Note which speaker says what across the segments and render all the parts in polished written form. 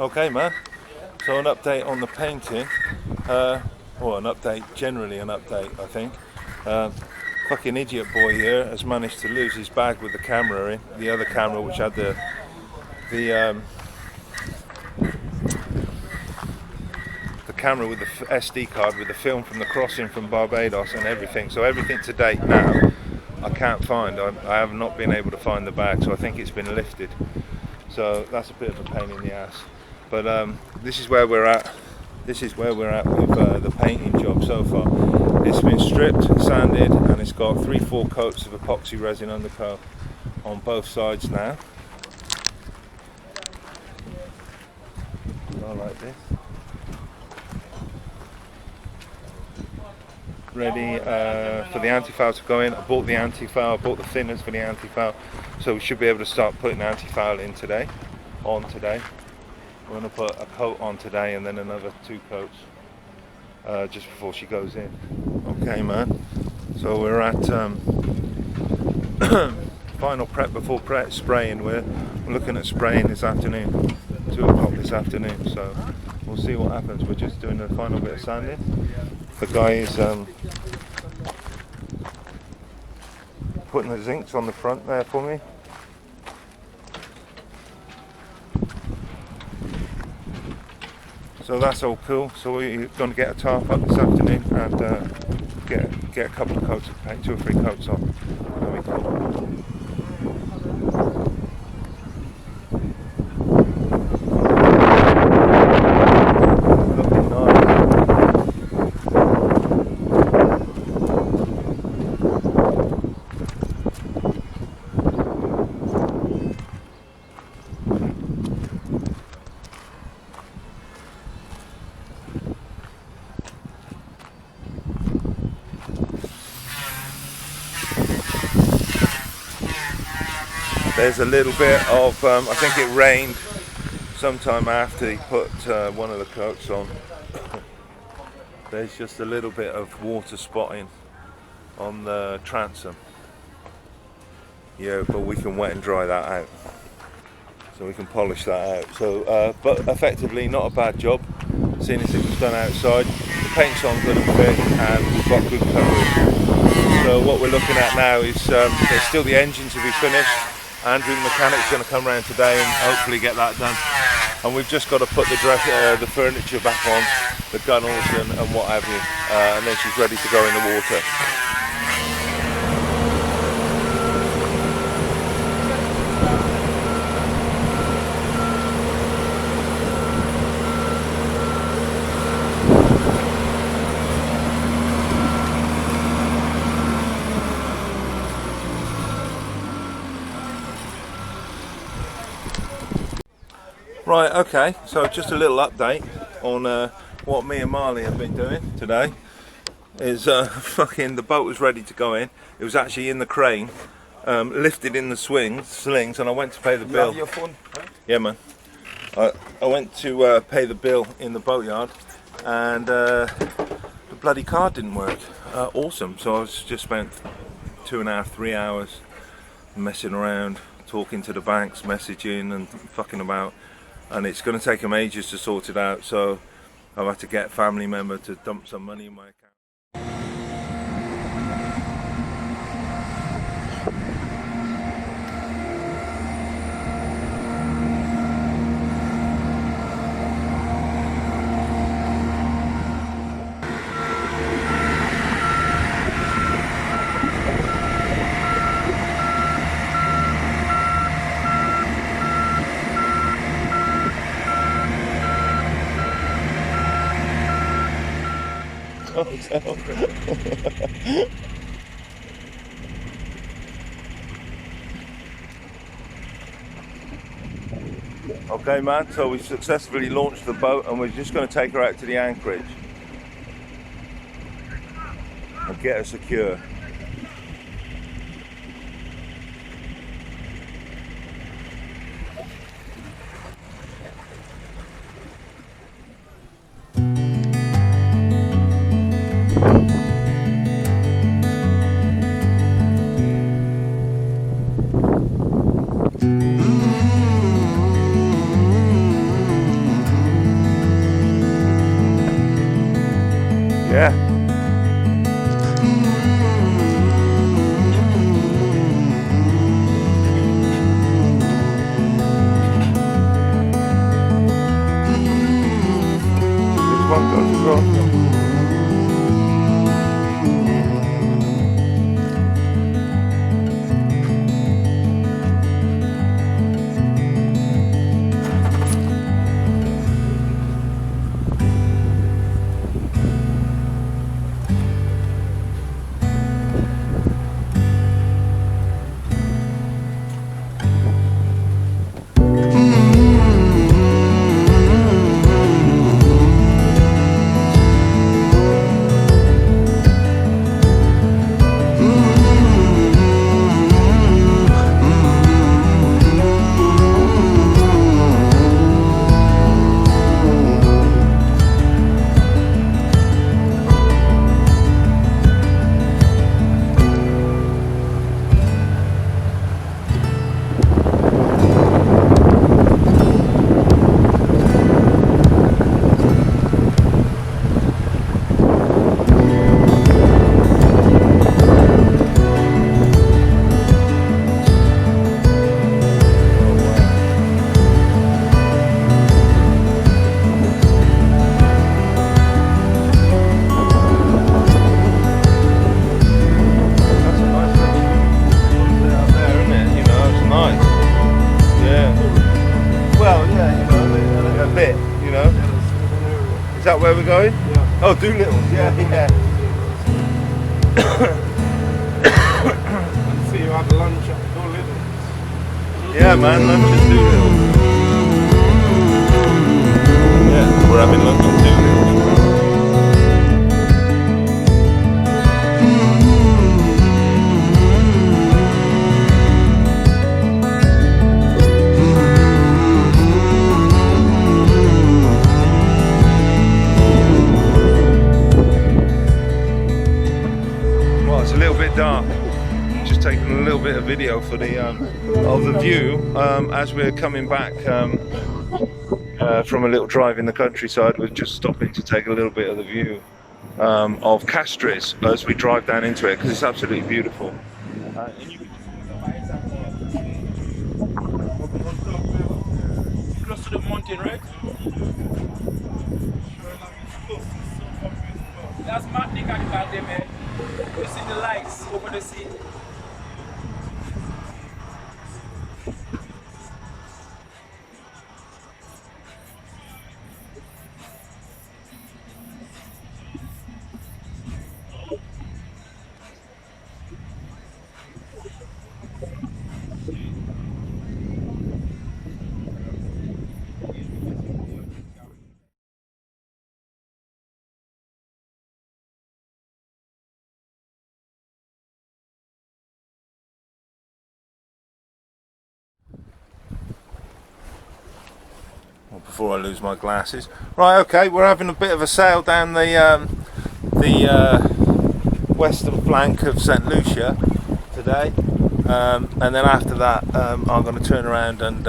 Speaker 1: Okay, man. So an update on the painting, or an update, generally an update, I think. Fucking idiot boy here has managed to lose his bag with the camera in, the other camera which had the camera with the SD card with the film from the crossing from Barbados and everything. So everything to date now I can't find. I have not been able to find the bag, so I think it's been lifted. So that's a bit of a pain in the ass. But this is where we're at. This is where we're at with the painting job so far. It's been stripped, sanded, and it's got 3-4 coats of epoxy resin undercoat on both sides now. Go like this. Ready for the anti-foul to go in. I bought the anti-foul, bought the thinners for the anti-foul, so we should be able to start putting anti-foul in today, We're going to put a coat on today and then another 2 coats just before she goes in. Okay, man. So we're at final prep before prep spraying. We're looking at spraying this afternoon, 2 o'clock this afternoon. So we'll see what happens. We're just doing the final bit of sanding. The guy is putting the zincs on the front there for me. So that's all cool. So we're going to get a tarp up this afternoon and get a couple of coats of paint, 2 or 3 coats on. That'll be cool. There's a little bit of, I think it rained sometime after he put one of the coats on. There's just a little bit of water spotting on the transom. Yeah, but we can wet and dry that out. So we can polish that out. So, but effectively not a bad job, seeing as it was done outside. The paint's on good and fit and we've got good coverage. So what we're looking at now is, there's still the engine to be finished. Andrew the mechanic's going to come around today and hopefully get that done. And we've just got to put the furniture back on, the gunnels and what have you, and then she's ready to go in the water. Right, okay, so just a little update on what me and Marley have been doing today. Is fucking the boat was ready to go in. It was actually in the crane, lifted in the slings, and I went to pay the bill.
Speaker 2: Your phone? Huh?
Speaker 1: Yeah, man. I went to pay the bill in the boatyard, and the bloody card didn't work. Awesome. So I was just spent 2.5, 3 hours messing around, talking to the banks, messaging and fucking about. And it's going to take them ages to sort it out, so I've had to get a family member to dump some money in my account. Okay, man, so we successfully launched the boat and we're just going to take her out to the anchorage and get her secure. Is that where we're going?
Speaker 2: Yeah.
Speaker 1: Oh, Doolittle's, yeah.
Speaker 2: I see you had lunch at Doolittle's.
Speaker 1: Yeah, man, lunch at Doolittle's. Yeah, we're having lunch at Doolittle's. Well, it's a little bit dark. Just taking a little bit of video for the of the view as we're coming back from a little drive in the countryside. We're just stopping to take a little bit of the view of Castries as we drive down into it, because it's absolutely beautiful.
Speaker 2: Close to the mountain, right? That's Martinique at the back there, man. You see the lights over the sea.
Speaker 1: Before I lose my glasses. Right, okay, we're having a bit of a sail down the western flank of St. Lucia today, and then after that I'm going to turn around and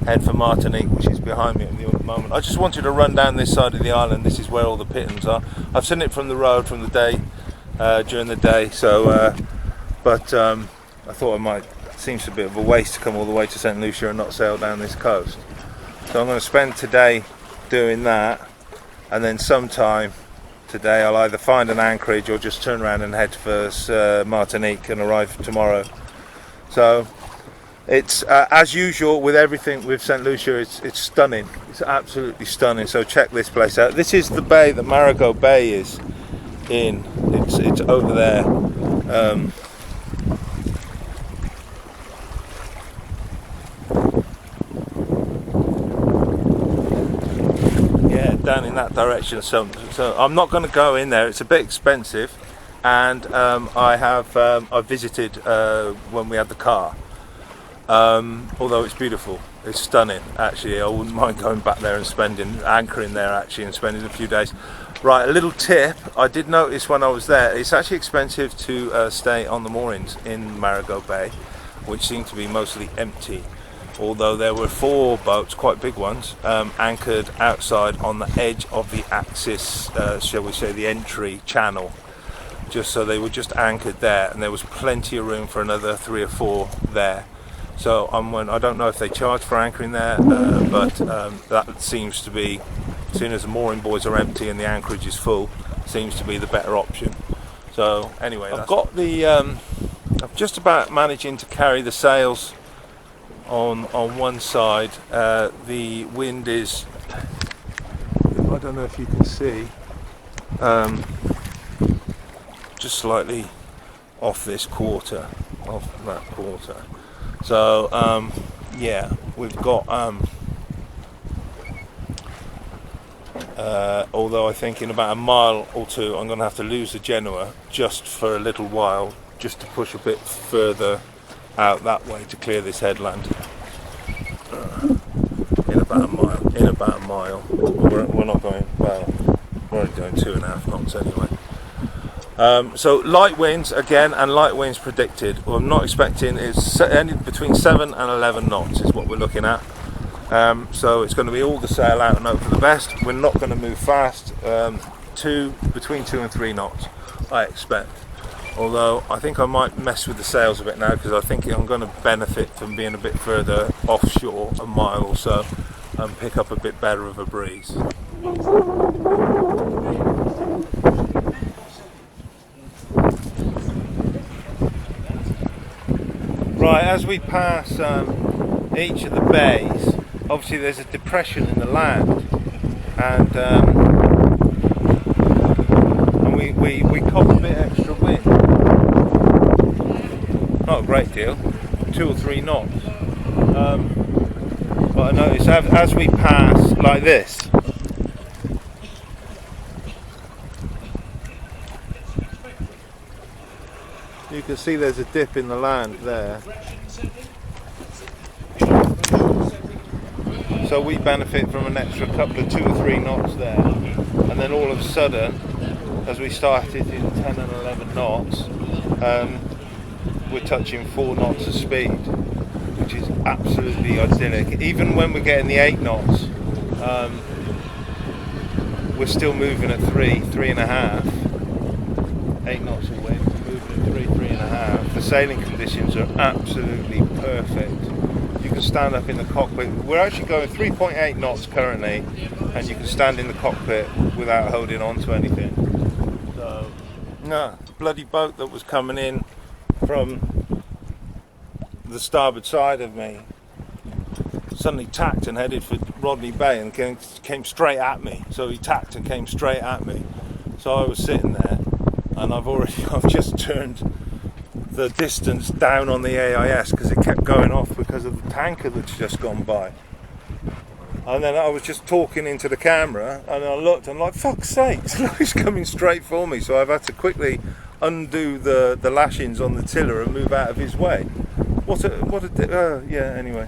Speaker 1: head for Martinique, which is behind me at the moment. I just wanted to run down this side of the island. This is where all the pittons are. I've seen it from the road from the day, during the day, so but I thought I might, it seems a bit of a waste to come all the way to St. Lucia and not sail down this coast. So I'm going to spend today doing that, and then sometime today I'll either find an anchorage or just turn around and head for Martinique and arrive tomorrow. So it's as usual with everything with St. Lucia, it's stunning. It's absolutely stunning. So check this place out. This is the bay that Marigot Bay is in. It's over there. Down in that direction, so I'm not going to go in there. It's a bit expensive, and I visited when we had the car. Although it's beautiful, it's stunning. Actually, I wouldn't mind going back there and anchoring there actually, and spending a few days. Right, a little tip. I did notice when I was there, it's actually expensive to stay on the moorings in Marigot Bay, which seem to be mostly empty. Although there were 4 boats, quite big ones, anchored outside on the edge of the axis, shall we say the entry channel, just so they were just anchored there, and there was plenty of room for another 3 or 4 there. So I don't know if they charge for anchoring there, but that seems to be, as soon as the mooring buoys are empty and the anchorage is full, seems to be the better option. So anyway, I've got the I'm just about managing to carry the sails on one side. The wind is, I don't know if you can see, just slightly off this quarter, off that quarter. So yeah, we've got although I think in about a mile or two I'm going to have to lose the Genoa just for a little while, just to push a bit further out that way to clear this headland. In about a mile. We're not going, well, we're only doing 2.5 knots anyway. So light winds again, and light winds predicted. Well, I'm not expecting, it's between 7 and 11 knots is what we're looking at. So it's going to be all the sail out and hope for the best. We're not going to move fast. Between 2 and 3 knots, I expect. Although I think I might mess with the sails a bit now, because I think I'm going to benefit from being a bit further offshore, a mile or so, and pick up a bit better of a breeze. Right, as we pass each of the bays, obviously there's a depression in the land, and we cop a bit extra wind. Not a great deal, 2 or 3 knots. But I notice as we pass like this, you can see there's a dip in the land there. So we benefit from an extra couple of 2 or 3 knots there. And then all of a sudden, as we started in 10 and 11 knots, we're touching 4 knots of speed, which is absolutely idyllic. Even when we're getting the 8 knots, we're still moving at 3.5. 8 knots of wind, moving at 3.5. The sailing conditions are absolutely perfect. You can stand up in the cockpit. We're actually going 3.8 knots currently, and you can stand in the cockpit without holding on to anything. So, no, bloody boat that was coming in from the starboard side of me suddenly tacked and headed for Rodney Bay and came straight at me. So he tacked and came straight at me. So I was sitting there, and I've just turned the distance down on the AIS because it kept going off because of the tanker that's just gone by. And then I was just talking into the camera, and I looked, and like, fuck's sake, he's coming straight for me. So I've had to quickly undo the lashings on the tiller and move out of his way. Anyway.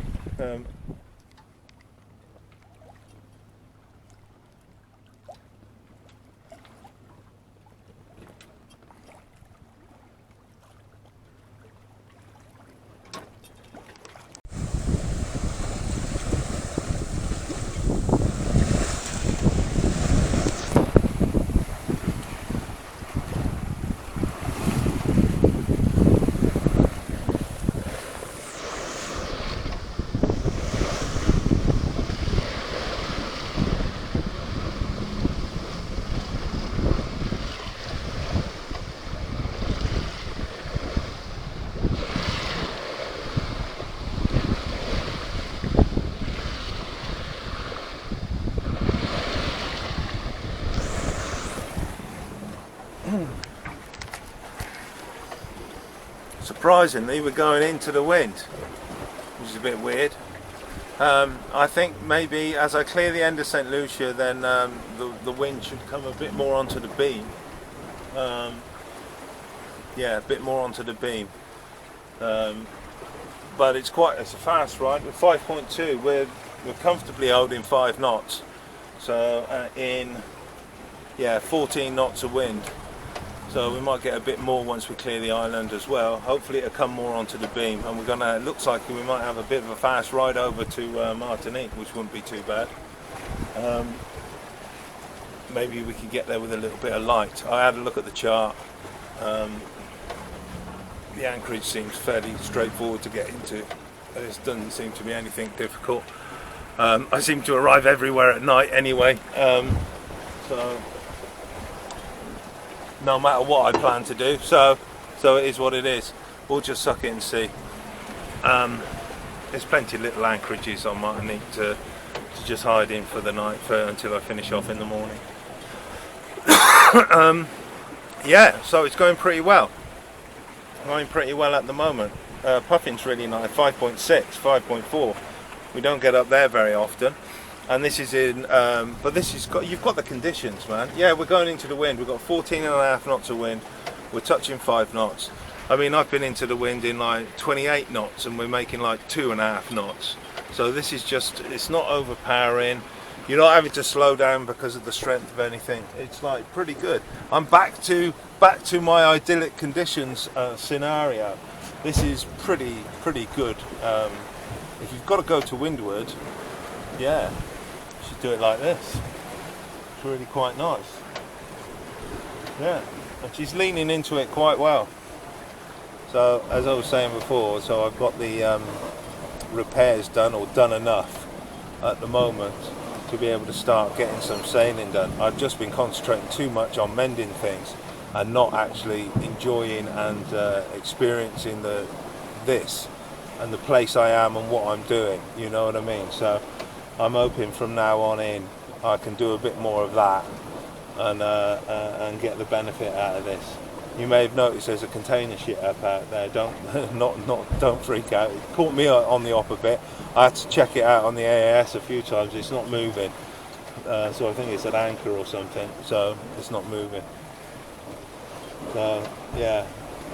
Speaker 1: Surprisingly, we're going into the wind, which is a bit weird. I think maybe as I clear the end of St. Lucia, then the wind should come a bit more onto the beam. A bit more onto the beam. But it's a fast ride. With 5.2, we're comfortably holding 5 knots. So in 14 knots of wind. So we might get a bit more once we clear the island as well. Hopefully it'll come more onto the beam, and it looks like we might have a bit of a fast ride over to Martinique, which wouldn't be too bad. Maybe we could get there with a little bit of light. I had a look at the chart. The anchorage seems fairly straightforward to get into. There doesn't seem to be anything difficult. I seem to arrive everywhere at night anyway, so no matter what I plan to do, so it is what it is. We'll just suck it and see. There's plenty of little anchorages on Martinique to just hide in for the night until I finish off in the morning. So it's going pretty well. At the moment. Puffing's really nice, 5.6, 5.4. We don't get up there very often. And this is in, you've got the conditions, man. Yeah, we're going into the wind. We've got 14.5 knots of wind. We're touching 5 knots. I mean, I've been into the wind in like 28 knots, and we're making like 2.5 knots. So this is it's not overpowering. You're not having to slow down because of the strength of anything. It's like pretty good. I'm back to my idyllic conditions scenario. This is pretty good. If you've got to go to windward, you should do it like this. It's really quite nice. Yeah, and she's leaning into it quite well. So as I was saying before, so I've got the repairs done, or done enough at the moment to be able to start getting some sailing done. I've just been concentrating too much on mending things and not actually enjoying and experiencing this and the place I am and what I'm doing, you know what I mean? So I'm hoping from now on in I can do a bit more of that, and get the benefit out of this. You may have noticed there's a container shit up out there. Don't don't freak out. It caught me on the op a bit. I had to check it out on the AAS a few times. It's not moving, so I think it's an anchor or something. So it's not moving. So yeah,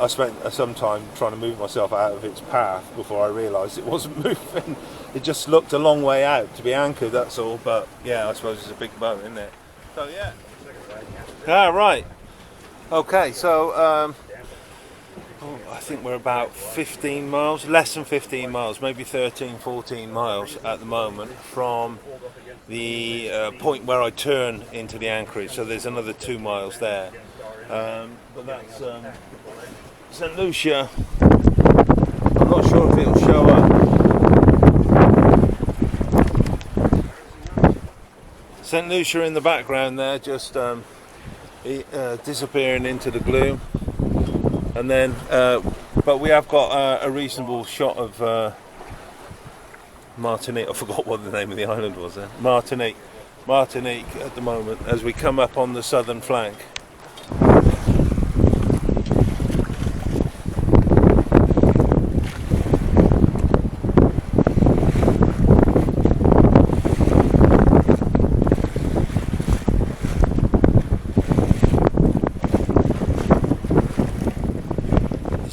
Speaker 1: I spent some time trying to move myself out of its path before I realised it wasn't moving. It just looked a long way out to be anchored. That's all. But yeah, I suppose it's a big boat, isn't it? So yeah. Ah, right. Okay, so I think we're about 15 miles, less than 15 miles, maybe 13, 14 miles at the moment from the point where I turn into the anchorage. So there's another 2 miles there. But that's St. Lucia. I'm not sure if it'll show up. St. Lucia in the background there, just disappearing into the gloom, and then but we have got a reasonable shot of Martinique. I forgot what the name of the island was there. Martinique at the moment as we come up on the southern flank.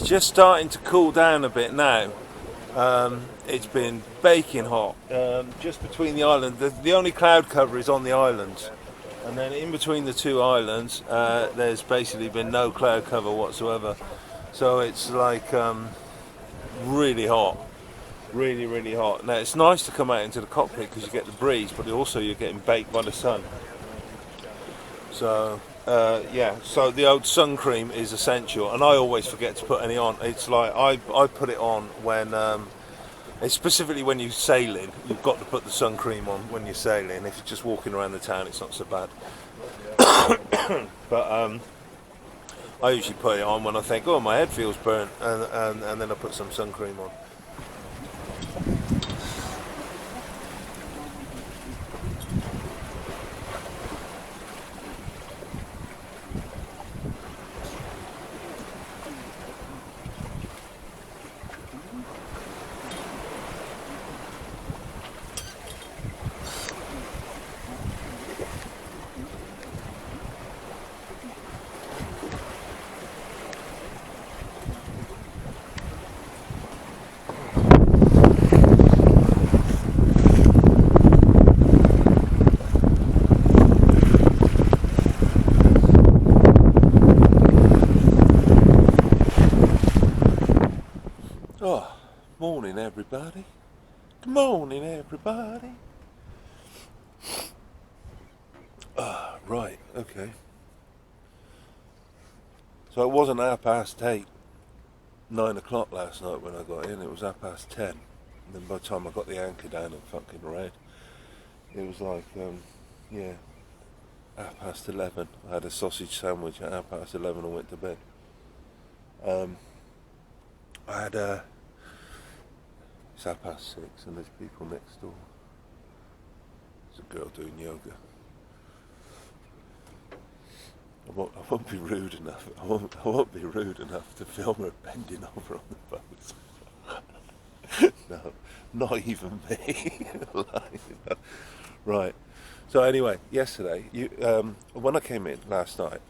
Speaker 1: Just starting to cool down a bit now. It's been baking hot. Just between the islands, the only cloud cover is on the islands, and then in between the two islands, there's basically been no cloud cover whatsoever. So it's like really hot, really hot. Now it's nice to come out into the cockpit because you get the breeze, but also you're getting baked by the sun. So. Yeah, so the old sun cream is essential, and I always forget to put any on. It's like I put it on when, it's specifically when you're sailing. You've got to put the sun cream on when you're sailing. If you're just walking around the town, it's not so bad. But I usually put it on when I think, oh, my head feels burnt, and then I put some sun cream on. Oh, morning everybody. Good morning everybody. Right, okay. So it wasn't 8:30, 9 o'clock last night when I got in, it was 10:30. And then by the time I got the anchor down and fucking red, it was like, yeah, 11:30. I had a sausage sandwich at 11:30 and went to bed. I had it's 6:30 and there's people next door. There's a girl doing yoga. I won't be rude enough. I won't be rude enough to film her bending over on the boat. No, not even me. Right. So anyway, yesterday, when I came in last night,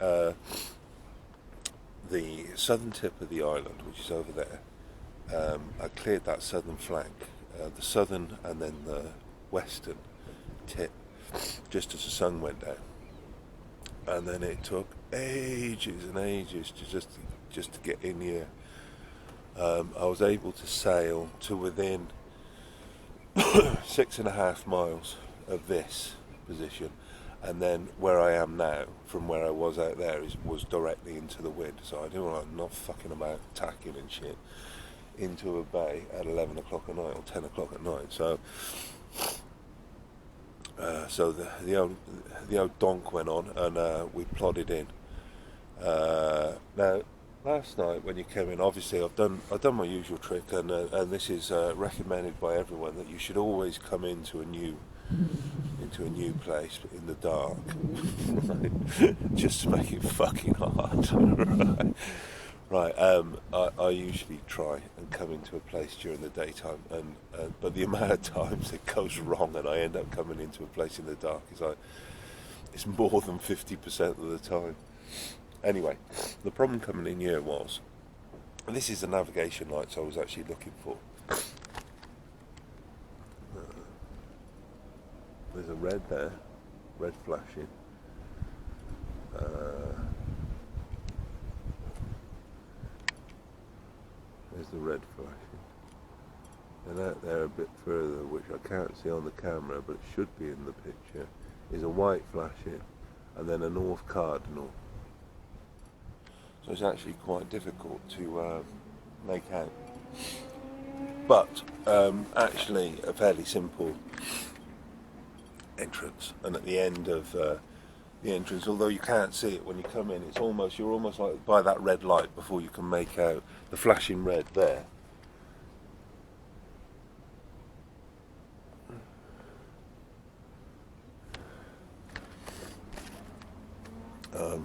Speaker 1: the southern tip of the island, which is over there, I cleared that southern flank, the southern and then the western tip, just as the sun went down. And then it took ages and ages to just to get in here. I was able to sail to within 6.5 miles of this position, and then where I am now, from where I was out there, was directly into the wind. So I'm not fucking about tacking and shit into a bay at 11 o'clock at night or 10 o'clock at night. So the old donk went on, and we plodded in. Now, last night when you came in, obviously I've done my usual trick, and this is recommended by everyone, that you should always come into a new to a new place in the dark, just to make it fucking hard. Right. I usually try and come into a place during the daytime, but the amount of times it goes wrong and I end up coming into a place in the dark is it's more than 50% of the time. Anyway, the problem coming in here was, and this is the navigation lights I was actually looking for. There's a red there, red flashing. There's the red flashing. And out there a bit further, which I can't see on the camera, but it should be in the picture, is a white flashing, and then a north cardinal. So it's actually quite difficult to make out. But actually a fairly simple entrance, and at the end of the entrance, although you can't see it when you come in, you're almost like by that red light before you can make out the flashing red there.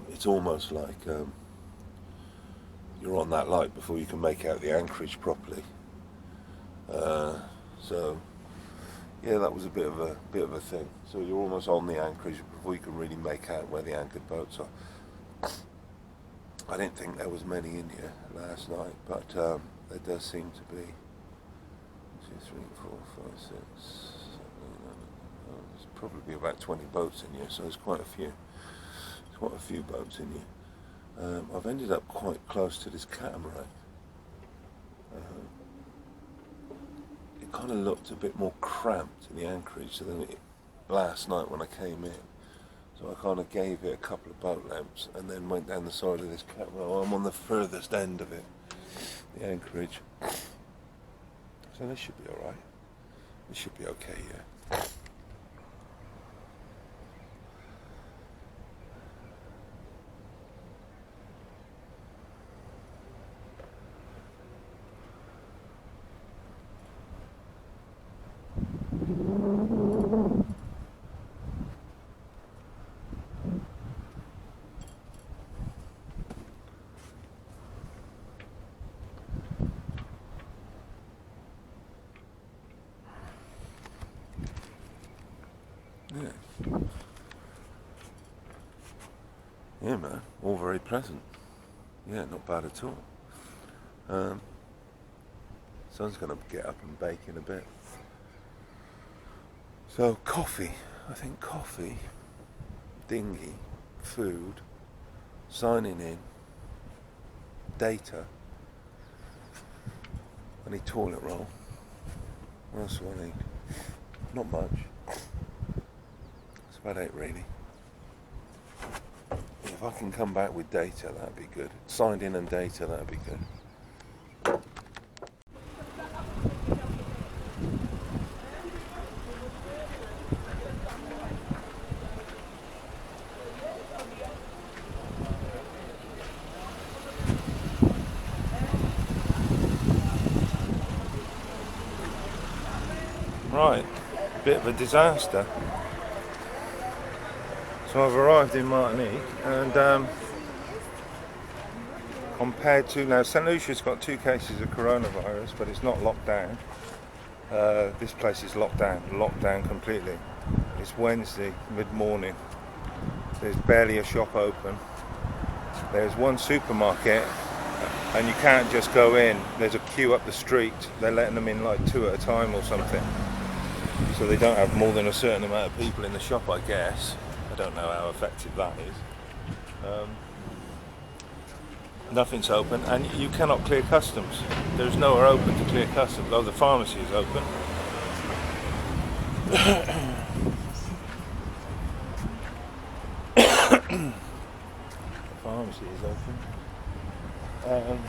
Speaker 1: It's almost like you're on that light before you can make out the anchorage properly. So yeah, that was a bit of a thing. So you're almost on the anchorage before you can really make out where the anchored boats are. I didn't think there was many in here last night, but there does seem to be 1, 2, 3, 4, 5, 6, 7, 8, 9, there's probably about 20 boats in here, so there's quite a few. There's quite a few boats in here. I've ended up quite close to this catamaran. It kind of looked a bit more cramped in the anchorage than last night when I came in. So I kind of gave it a couple of boat lamps and then went down the side of this catamaran. I'm on the furthest end of it, the anchorage. So this should be alright. This should be okay, yeah. Yeah, man, all very pleasant. Yeah, not bad at all. Sun's going to get up and bake in a bit. So coffee, I think coffee, dinghy, food, signing in, data. I need toilet roll. What else do I need? Not much. That's about it really. If I can come back with data, that'd be good. Signed in and data, that'd be good. Right, bit of a disaster. So I've arrived in Martinique, and compared to now, St. Lucia's got 2 cases of coronavirus, but it's not locked down. This place is locked down completely. It's Wednesday, mid-morning. There's barely a shop open. There's one supermarket, and you can't just go in. There's a queue up the street. They're letting them in like 2 at a time or something. So they don't have more than a certain amount of people in the shop, I guess. I don't know how effective that is. Nothing's open, and you cannot clear customs. There's nowhere open to clear customs. Oh, the pharmacy is open. The pharmacy is open.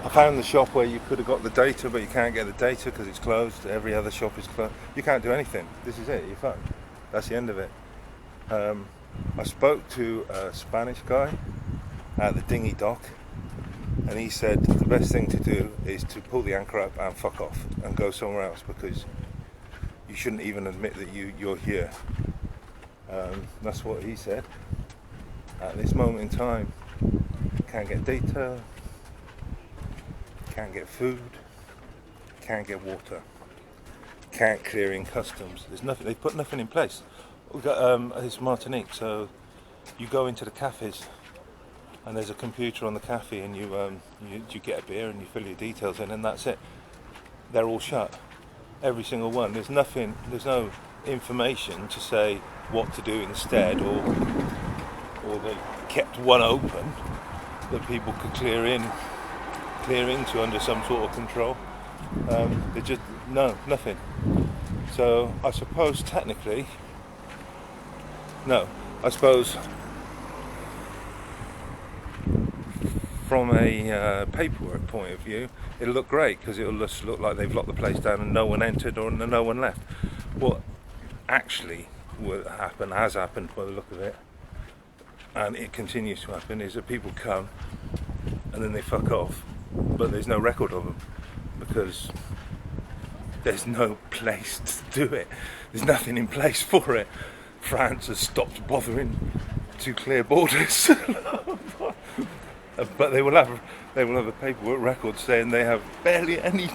Speaker 1: I found the shop where you could have got the data, but you can't get the data because it's closed. Every other shop is closed. You can't do anything. This is it. You're fucked. That's the end of it. I spoke to a Spanish guy at the dinghy dock, and he said the best thing to do is to pull the anchor up and fuck off and go somewhere else, because you shouldn't even admit that you're here. That's what he said. At this moment in time, can't get data, can't get food, can't get water, can't clear in customs. There's nothing. They put nothing in place. We got it's Martinique, so you go into the cafes, and there's a computer on the cafe, and you get a beer and you fill your details in, and that's it. They're all shut, every single one. There's nothing. There's no information to say what to do instead, or they kept one open that people could clear into under some sort of control. They just nothing. So I suppose technically, no. I suppose from a paperwork point of view, it'll look great because it'll just look like they've locked the place down and no one entered or no one left. What actually has happened by the look of it, and it continues to happen, is that people come and then they fuck off, but there's no record of them because there's no place to do it. There's nothing in place for it. France has stopped bothering to clear borders. But they will have a paperwork record saying they have barely any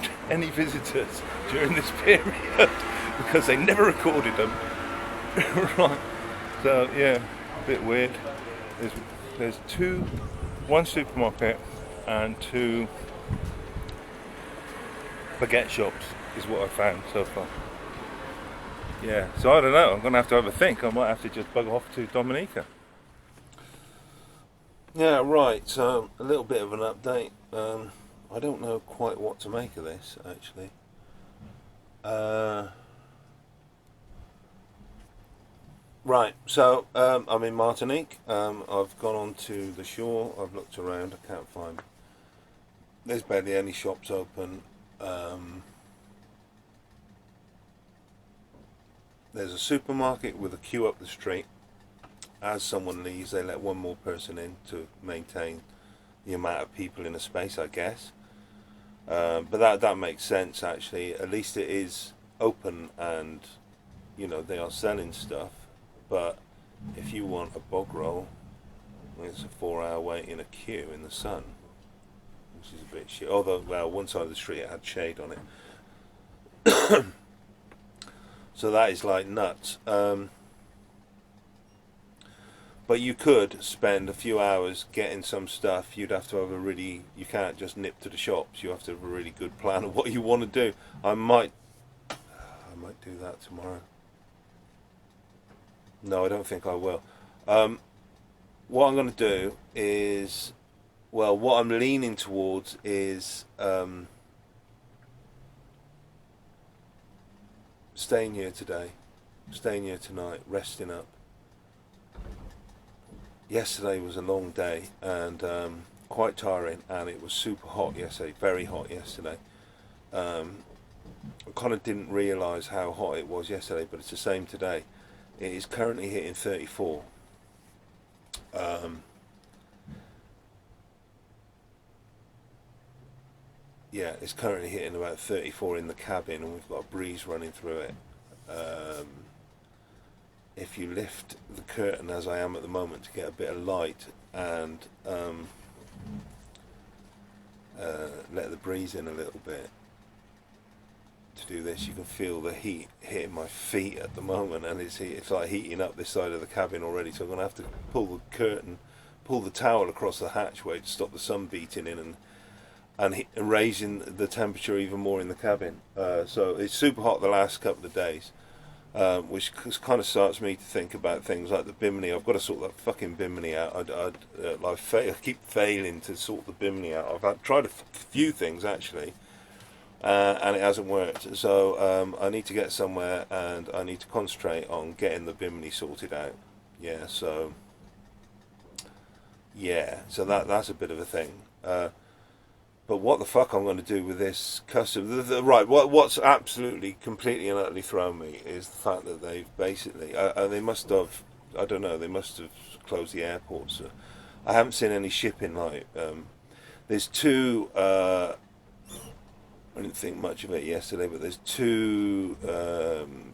Speaker 1: visitors during this period because they never recorded them. Right. So yeah, a bit weird. There's one supermarket and 2 baguette shops is what I found so far. Yeah, so I don't know, I'm going to have a think. I might have to just bug off to Dominica. Yeah, right, so a little bit of an update. I don't know quite what to make of this, actually. Right, so I'm in Martinique. I've gone on to the shore, I've looked around, I can't find... There's barely any shops open. There's a supermarket with a queue up the street. As someone leaves, they let one more person in to maintain the amount of people in a space, I guess. But that makes sense, actually. At least it is open and, you know, they are selling stuff. But if you want a bog roll, it's a 4-hour wait in a queue in the sun, which is a bit shit. Although, well, one side of the street it had shade on it. So that is like nuts. But you could spend a few hours getting some stuff. You'd have to have you can't just nip to the shops. You have to have a really good plan of what you want to do. I might do that tomorrow. No, I don't think I will. What I'm going to do is, well, what I'm leaning towards is staying here today, staying here tonight, resting up. Yesterday was a long day and quite tiring, and it was super hot yesterday, very hot yesterday. I kind of didn't realise how hot it was yesterday, but it's the same today. It is currently hitting 34. Yeah, it's currently hitting about 34 in the cabin, and we've got a breeze running through it. If you lift the curtain, as I am at the moment, to get a bit of light and let the breeze in a little bit to do this, you can feel the heat hitting my feet at the moment, and it's like heating up this side of the cabin already. So I'm going to have to pull the curtain, pull the towel across the hatchway to stop the sun beating in and raising the temperature even more in the cabin. So it's super hot the last couple of days, which kind of starts me to think about things like the bimini. I've got to sort that fucking bimini out. I keep failing to sort the bimini out. I've tried a few things actually, and it hasn't worked. So I need to get somewhere, and I need to concentrate on getting the bimini sorted out. Yeah, so that's a bit of a thing. But what the fuck I'm going to do with this custom? Right, what's absolutely, completely and utterly thrown me is the fact that they've basically, they must have, I don't know, they must have closed the airport. So I haven't seen any shipping. Like, there's 2 I didn't think much of it yesterday, but there's two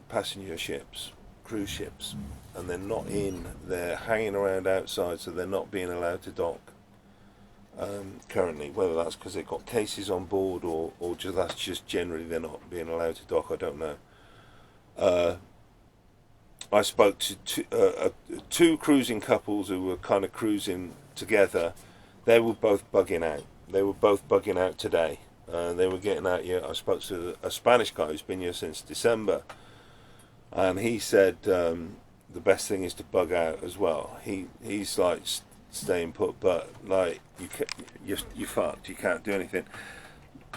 Speaker 1: passenger ships, cruise ships, and they're not in. They're hanging around outside, so they're not being allowed to dock currently. Whether that's because they've got cases on board, or just that's just generally they're not being allowed to dock, I don't know. I spoke to two cruising couples who were kind of cruising together. They were both bugging out. They were both bugging out today. They were getting out here. I spoke to a Spanish guy who's been here since December, and he said the best thing is to bug out as well. He's like staying put, but like you're fucked. You can't do anything.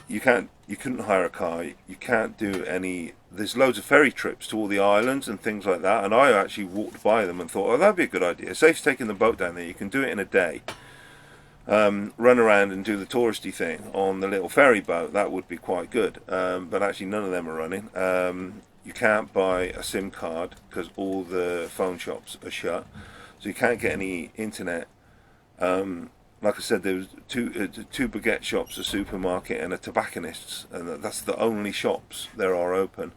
Speaker 1: You couldn't hire a car. You can't do any. There's loads of ferry trips to all the islands and things like that, and I actually walked by them and thought, oh, that'd be a good idea. Safe taking the boat down there. You can do it in a day. Run around and do the touristy thing on the little ferry boat. That would be quite good. But actually, none of them are running. You can't buy a SIM card because all the phone shops are shut, so you can't get any internet. Like I said, there was two baguette shops, a supermarket, and a tobacconist's, and that's the only shops there are open.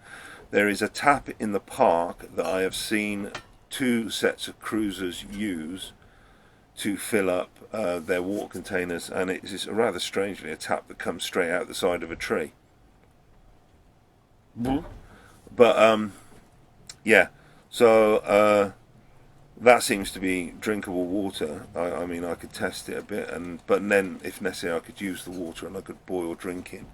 Speaker 1: There is a tap in the park that I have seen two sets of cruisers use to fill up their water containers, and it's rather strangely a tap that comes straight out the side of a tree. But yeah, so that seems to be drinkable water. I mean, I could test it a bit, but then if necessary I could use the water and I could boil drinking.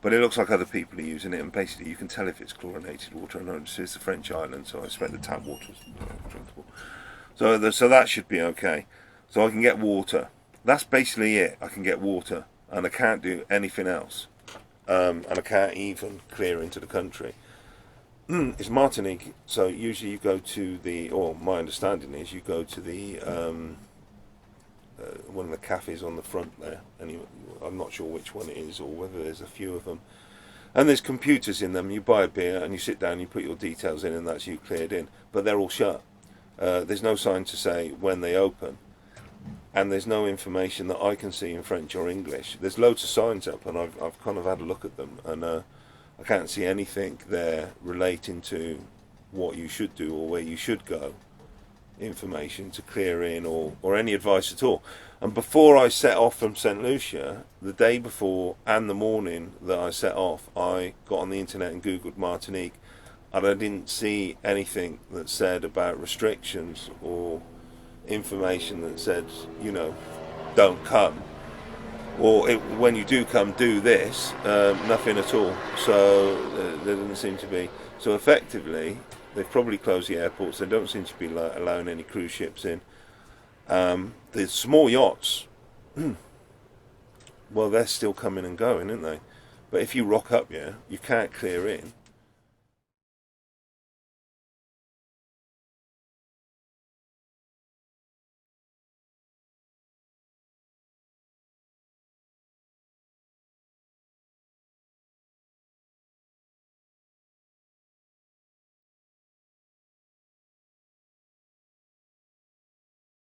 Speaker 1: But it looks like other people are using it, and basically you can tell if it's chlorinated water. I know it's a French island, so I expect the tap water is drinkable. So that should be okay. So I can get water. That's basically it. I can get water, and I can't do anything else. And I can't even clear into the country. It's Martinique, so usually you go to or my understanding is you go to the one of the cafes on the front there, and I'm not sure which one it is or whether there's a few of them. And there's computers in them. You buy a beer and you sit down, you put your details in, and that's you cleared in. But they're all shut. There's no sign to say when they open, and there's no information that I can see in French or English. There's loads of signs up, and I've kind of had a look at them, and I can't see anything there relating to what you should do or where you should go, information to clear in, or any advice at all. And before I set off from St. Lucia, the day before and the morning that I set off, I got on the internet and googled Martinique, and I didn't see anything that said about restrictions or information that said, don't come, or when you do come, do this. Nothing at all. So there doesn't seem to be. So effectively, they've probably closed the airports. They don't seem to be allowing any cruise ships in. The small yachts, well, they're still coming and going, aren't they? But if you rock up, you can't clear in.